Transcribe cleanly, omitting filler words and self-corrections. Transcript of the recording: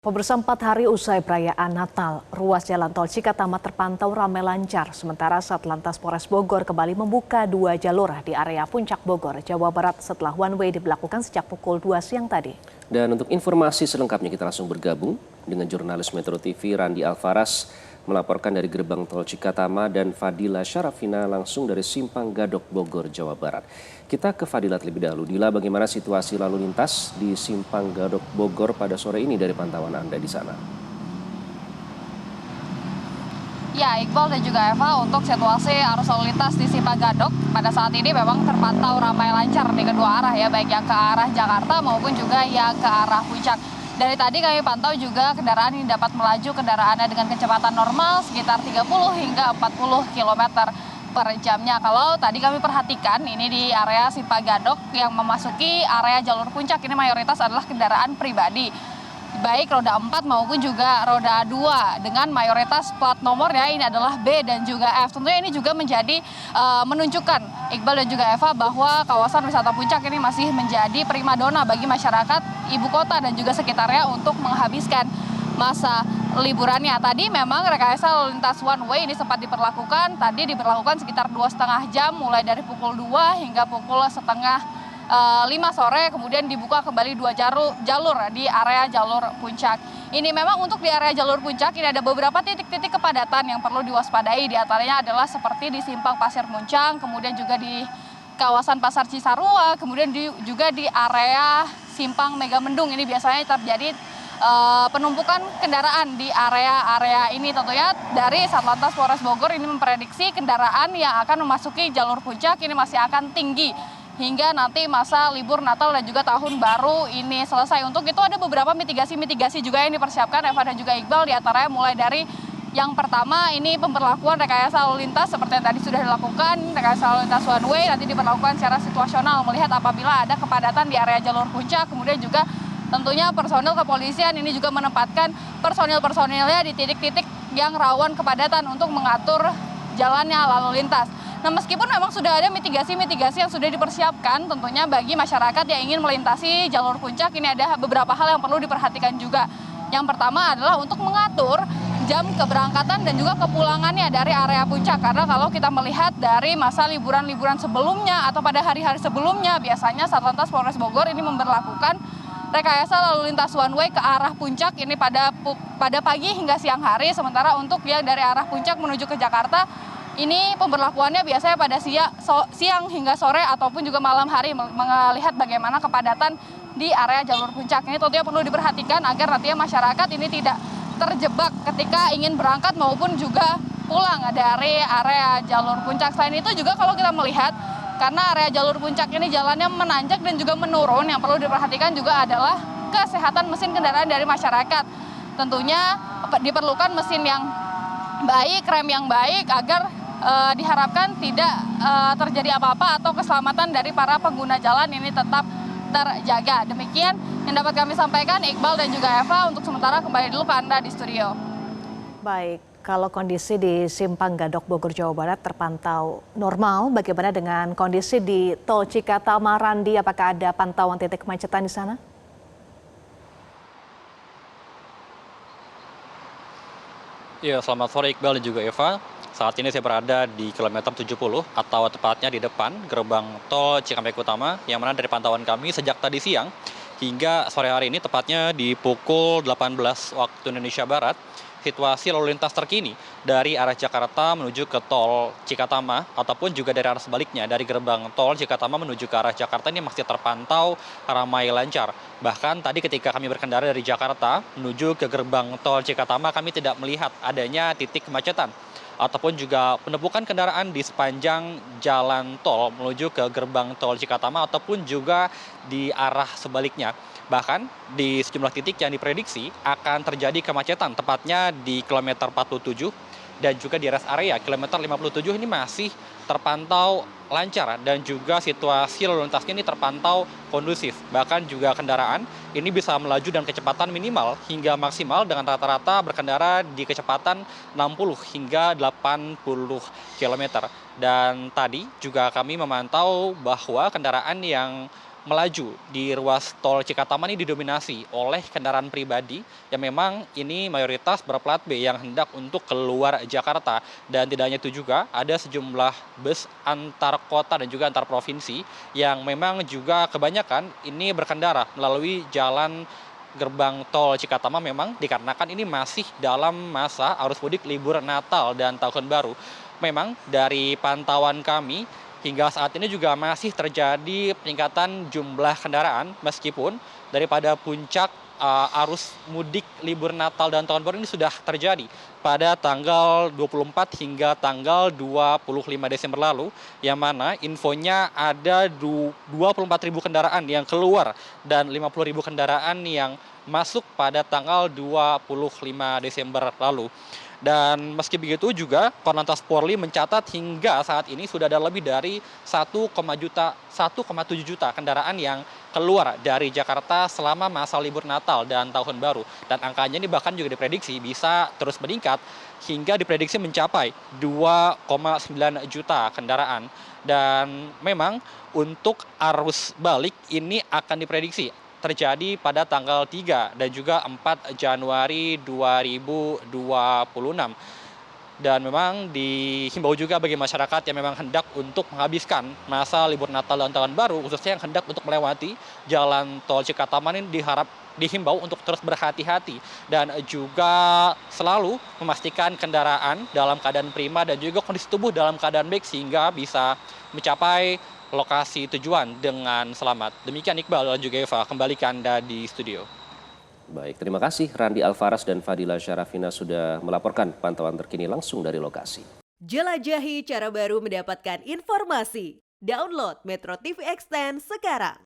Pemirsa, 4 hari usai perayaan Natal, ruas jalan tol Cikatama terpantau ramai lancar. Sementara Satlantas Polres Bogor kembali membuka 2 jalur di area Puncak Bogor, Jawa Barat setelah one way diberlakukan sejak pukul 2 siang tadi. Dan untuk informasi selengkapnya kita langsung bergabung dengan jurnalis Metro TV Randi Alfaras melaporkan dari gerbang tol Cikatama dan Fadila Syarafina langsung dari Simpang Gadok Bogor, Jawa Barat. Kita ke Fadila terlebih dahulu. Dila, bagaimana situasi lalu lintas di Simpang Gadok Bogor pada sore ini dari pantauan Anda di sana? Ya, Iqbal dan juga Eva, untuk situasi arus lalu lintas di Simpang Gadok pada saat ini memang terpantau ramai lancar di kedua arah ya, baik yang ke arah Jakarta maupun juga yang ke arah Puncak. Dari tadi kami pantau juga kendaraan ini dapat melaju kendaraannya dengan kecepatan normal sekitar 30 hingga 40 km per jamnya. Kalau tadi kami perhatikan ini di area Simpang Gadok yang memasuki area jalur Puncak ini mayoritas adalah kendaraan pribadi. Baik roda 4 maupun juga roda 2 dengan mayoritas plat nomornya ini adalah B dan juga F. Tentunya ini juga menjadi menunjukkan Iqbal dan juga Eva bahwa kawasan wisata Puncak ini masih menjadi primadona bagi masyarakat ibu kota dan juga sekitarnya untuk menghabiskan masa liburannya. Tadi memang rekayasa lalu lintas one way ini sempat diberlakukan. Tadi diberlakukan sekitar 2,5 jam mulai dari pukul 2 hingga pukul setengah 5 sore, kemudian dibuka kembali 2 jalur di area jalur Puncak. Ini memang untuk di area jalur Puncak ini ada beberapa titik-titik kepadatan yang perlu diwaspadai. Di antaranya adalah seperti di Simpang Pasir Muncang, kemudian juga di kawasan Pasar Cisarua, kemudian juga di area Simpang Megamendung. Ini biasanya terjadi penumpukan kendaraan di area-area ini. Tentunya dari Satlantas Polres Bogor ini memprediksi kendaraan yang akan memasuki jalur Puncak ini masih akan tinggi hingga nanti masa libur Natal dan juga Tahun Baru ini selesai. Untuk itu ada beberapa mitigasi juga yang dipersiapkan Eva dan juga Iqbal, di antaranya mulai dari yang pertama ini pemberlakuan rekayasa lalu lintas seperti yang tadi sudah dilakukan, rekayasa lalu lintas one way nanti diberlakukan secara situasional melihat apabila ada kepadatan di area jalur Puncak. Kemudian juga tentunya personil kepolisian ini juga menempatkan personil-personilnya di titik-titik yang rawan kepadatan untuk mengatur jalannya lalu lintas. Nah, meskipun memang sudah ada mitigasi-mitigasi yang sudah dipersiapkan tentunya bagi masyarakat yang ingin melintasi jalur Puncak, ini ada beberapa hal yang perlu diperhatikan juga. Yang pertama adalah untuk mengatur jam keberangkatan dan juga kepulangannya dari area Puncak. Karena kalau kita melihat dari masa liburan-liburan sebelumnya atau pada hari-hari sebelumnya, biasanya Satlantas Polres Bogor ini memberlakukan rekayasa lalu lintas one way ke arah Puncak ini pada pagi hingga siang hari. Sementara untuk yang dari arah Puncak menuju ke Jakarta, ini pemberlakuannya biasanya pada siang hingga sore ataupun juga malam hari, melihat bagaimana kepadatan di area jalur Puncak. Ini tentunya perlu diperhatikan agar nantinya masyarakat ini tidak terjebak ketika ingin berangkat maupun juga pulang dari area jalur Puncak. Selain itu juga kalau kita melihat, karena area jalur Puncak ini jalannya menanjak dan juga menurun, yang perlu diperhatikan juga adalah kesehatan mesin kendaraan dari masyarakat. Tentunya diperlukan mesin yang baik, rem yang baik agar diharapkan tidak terjadi apa-apa atau keselamatan dari para pengguna jalan ini tetap terjaga. Demikian yang dapat kami sampaikan, Iqbal dan juga Eva. Untuk sementara kembali dulu ke Anda di studio. Baik, kalau kondisi di Simpang Gadok Bogor, Jawa Barat terpantau normal, bagaimana dengan kondisi di tol Cikatama, Randi? Apakah ada pantauan titik kemacetan di sana? Ya, selamat sore Iqbal dan juga Eva. Saat ini saya berada di kilometer 70 atau tepatnya di depan gerbang tol Cikampek Utama, yang mana dari pantauan kami sejak tadi siang hingga sore hari ini, tepatnya di pukul 18 waktu Indonesia Barat, situasi lalu lintas terkini dari arah Jakarta menuju ke tol Cikatama ataupun juga dari arah sebaliknya dari gerbang tol Cikatama menuju ke arah Jakarta ini masih terpantau ramai lancar. Bahkan tadi ketika kami berkendara dari Jakarta menuju ke gerbang tol Cikatama, kami tidak melihat adanya titik kemacetan ataupun juga penumpukan kendaraan di sepanjang jalan tol menuju ke gerbang tol Cikatama ataupun juga di arah sebaliknya. Bahkan di sejumlah titik yang diprediksi akan terjadi kemacetan, tepatnya di kilometer 47 dan juga di rest area kilometer 57 ini masih terpantau lancar dan juga situasi lalu lintasnya ini terpantau kondusif. Bahkan juga kendaraan ini bisa melaju dengan kecepatan minimal hingga maksimal dengan rata-rata berkendara di kecepatan 60 hingga 80 km. Dan tadi juga kami memantau bahwa kendaraan yang melaju di ruas tol Cikatama ini didominasi oleh kendaraan pribadi yang memang ini mayoritas berplat B yang hendak untuk keluar Jakarta. Dan tidak hanya itu juga ada sejumlah bus antar kota dan juga antar provinsi yang memang juga kebanyakan ini berkendara melalui jalan gerbang tol Cikatama memang dikarenakan ini masih dalam masa arus mudik libur Natal dan Tahun Baru. Memang dari pantauan kami hingga saat ini juga masih terjadi peningkatan jumlah kendaraan meskipun daripada puncak arus mudik libur Natal dan Tahun Baru ini sudah terjadi pada tanggal 24 hingga tanggal 25 Desember lalu, yang mana infonya ada 24.000 kendaraan yang keluar dan 50.000 kendaraan yang masuk pada tanggal 25 Desember lalu. Dan meski begitu juga Korlantas Polri mencatat hingga saat ini sudah ada lebih dari 1,7 juta kendaraan yang keluar dari Jakarta selama masa libur Natal dan Tahun Baru. Dan angkanya ini bahkan juga diprediksi bisa terus meningkat hingga diprediksi mencapai 2,9 juta kendaraan. Dan memang untuk arus balik ini akan diprediksi terjadi pada tanggal 3 dan juga 4 Januari 2026. Dan memang dihimbau juga bagi masyarakat yang memang hendak untuk menghabiskan masa libur Natal dan Tahun Baru, khususnya yang hendak untuk melewati jalan tol Cikatama ini dihimbau untuk terus berhati-hati dan juga selalu memastikan kendaraan dalam keadaan prima dan juga kondisi tubuh dalam keadaan baik sehingga bisa mencapai lokasi tujuan dengan selamat. Demikian Iqbal dan juga Eva, kembali ke Anda di studio. Baik, terima kasih Randi Alfaras dan Fadila Syarafina sudah melaporkan pantauan terkini langsung dari lokasi. Jelajahi cara baru mendapatkan informasi. Download Metro TV Extend sekarang.